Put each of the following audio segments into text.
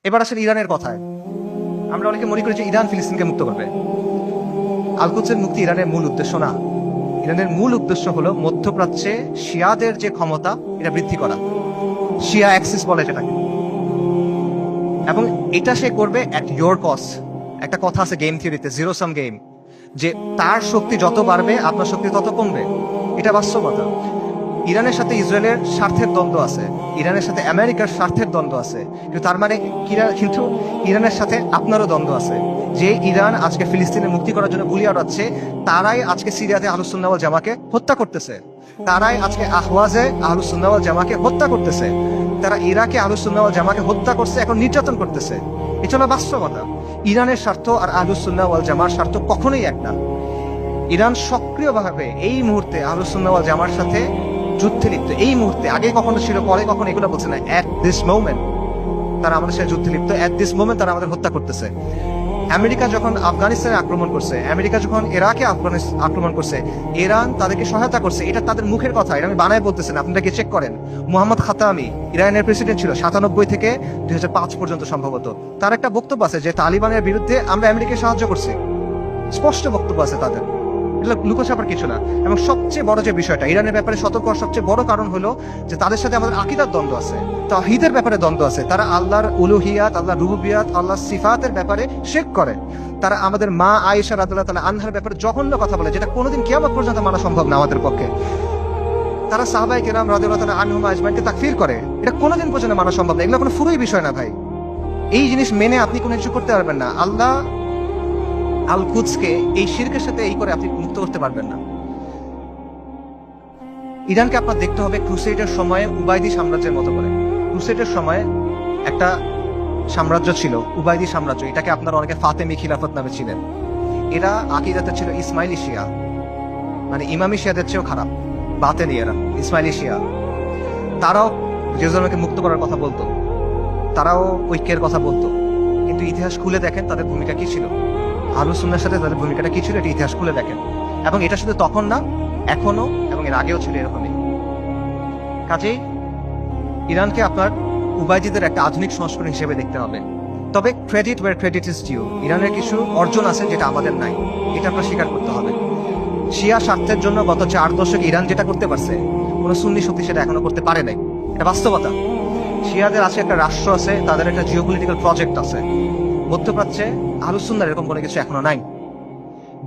এবার আসলে ইরানের কথায় আমরা অনেকে মনে করি যে ইরান ফিলিস্তিনকে মুক্ত করবে। আল-কুদসের মুক্তি ইরানের মূল উদ্দেশ্য না। ইরানের মূল উদ্দেশ্য হলো মধ্যপ্রাচ্যে শিয়াদের যে ক্ষমতা এটা বৃদ্ধি করা, শিয়া অ্যাক্সিস বলে যেটাকে, এবং এটা সে করবে অ্যাট ইয়োর কস্ট। একটা কথা আছে গেম থিওরিতে, জিরো সাম গেম, যে তার শক্তি যত বাড়বে আপনার শক্তি তত কমবে। এটা বাস্তবতা। ইরানের সাথে ইসরায়েলের স্বার্থের দ্বন্দ্ব আছে, ইরানের সাথে আমেরিকার স্বার্থের দ্বন্দ্ব আছে, কিন্তু তার মানে কিন্তু ইরানের সাথে আপনারও দ্বন্দ্ব আছে। যে ইরান আজকে ফিলিস্তিনের মুক্তি করার জন্য গুলি আওড়াচ্ছে, তারাই আজকে সিরিয়াতে আহলুস সুন্নাহ ওয়াল জামাকে হত্যা করতেছে, তারাই আজকে আহওয়াজে আহলুস সুন্নাহ ওয়াল জামাকে হত্যা করতেছে, তারা ইরাকে আহলুস সুন্নাহ ওয়াল জামাকে হত্যা করছে, এখন নির্যাতন করতেছে। এটা হলো বাস্তবতা। ইরানের স্বার্থ আর আহলুস সুন্নাহ ওয়াল জামার স্বার্থ কখনোই এক না। ইরান সক্রিয়ভাবে এই মুহূর্তে আহলুস সুন্নাহ ওয়াল জামার সাথে যুদ্ধে লিপ্ত। এই মুহূর্তে, আগে কখনো ছিল, পরে কখনো এগুলো বলছে না, এট দিস মোমেন্ট তারা আমাদের সাথে যুদ্ধে লিপ্ত। এট দিস মোমেন্ট তারা আমাদের হত্যা করতেছে। আমেরিকা যখন আফগানিস্তানে আক্রমণ করছে, আমেরিকা যখন ইরাকে আক্রমণ করছে, ইরান তাদেরকে সহায়তা করছে। এটা তাদের মুখের কথা, এটা আমি বানায় বলতেছেন, আপনারা কি চেক করেন। মোহাম্মদ খাতামি ইরানের প্রেসিডেন্ট ছিল 97 থেকে 2005 পর্যন্ত সম্ভবত। তার একটা বক্তব্য আছে যে তালিবানের বিরুদ্ধে আমরা আমেরিকাকে সাহায্য করছি, স্পষ্ট বক্তব্য আছে তাদের, এটা লুকোছাপার কিছু না। এবং সবচেয়ে বড় যে বিষয়টা, ইরানের ব্যাপারে সতর্ক হওয়ার সবচেয়ে বড় কারণ হলো যে তাদের সাথে আমাদের আকীদার দ্বন্দ্ব আছে, তাওহীদের ব্যাপারে দ্বন্দ্ব আছে। তারা আল্লাহর উলুহিয়াত, আল্লাহর রুবুবিয়াত, আল্লাহর সিফাতের ব্যাপারে শিরক করে। তারা আমাদের মা আয়েশা রাদিয়াল্লাহু তাআলা আনহার ব্যাপারে জঘন্য কথা বলে, যেটা কোনোদিন কিয়ামত পর্যন্ত মানা সম্ভব না আমাদের পক্ষে। তারা সাহাবায়ে কেরাম রাদিয়াল্লাহু তাআলা আনহুম আজমাইনকে তাকফির করে, এটা কোনোদিন পর্যন্ত মানা সম্ভব না। এগুলো কোনো ফুরুই বিষয় না ভাই। এই জিনিস মেনে আপনি কোনো কিছু করতে পারবেন না। আল্লাহ আল-কুদসকে এই শিরকের সাথে এই করে আপনি মুক্ত করতে পারবেন না। ইরানকে আপনার দেখতে হবে ক্রুসেডের সময়ে উবাইদি সাম্রাজ্যের মতো করে। ক্রুসেডের সময়ে একটা সাম্রাজ্য ছিল উবাইদি সাম্রাজ্য, এটাকে আপনারা অনেকে ফাতেমি খিলাফত নামে ছিলেন। এরা আকীদাতে ছিল ইসমাইলি শিয়া, মানে ইমামি শিয়াদের চেয়েও খারাপ, বাতেনি এরা, ইসমাইলি শিয়া। তারাও জেরুজালেমকে মুক্ত করার কথা বলতো, তারাও ঐক্যের কথা বলতো, কিন্তু ইতিহাস খুলে দেখেন তাদের ভূমিকা কি ছিল, আহলুস সুন্নাহর সাথে তাদের ভূমিকাটা কি ছিল, এটা ইতিহাস খুলে দেখেন। এবং এটা শুধু তখন না, এখনো এবং এর আগেও ছিল এরকমই। কাজেই ইরানকে আপনার উবাইদিদের একটা আধুনিক সংস্করণ হিসেবে দেখতে হবে। তবে credit where credit is due, ইরানের কিছু অর্জন আছে যেটা আমাদের নাই, এটা আপনার স্বীকার করতে হবে। শিয়া স্বার্থের জন্য গত 4 দশকে ইরান যেটা করতে পারছে, কোনো সুন্নি শক্তি সেটা এখনো করতে পারে নাই, এটা বাস্তবতা। শিয়াদের আছে একটা রাষ্ট্র আছে, তাদের একটা জিওপলিটিক্যাল প্রজেক্ট আছে। মধ্যপ্রাচ্যে আহলুস সুন্নাহর এরকম কোনো কিছু এখনো নাই।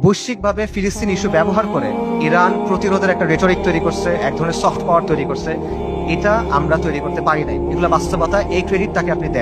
বৈশ্বিকভাবে ফিলিস্তিন ইস্যু ব্যবহার করে ইরান প্রতিরোধের একটা রেটরিক তৈরি করছে, এক ধরনের সফট পাওয়ার তৈরি করছে, এটা আমরা তৈরি করতে পারি নাই। এগুলো বাস্তবতা, এই ক্রেডিট তাকে আপনি দেন।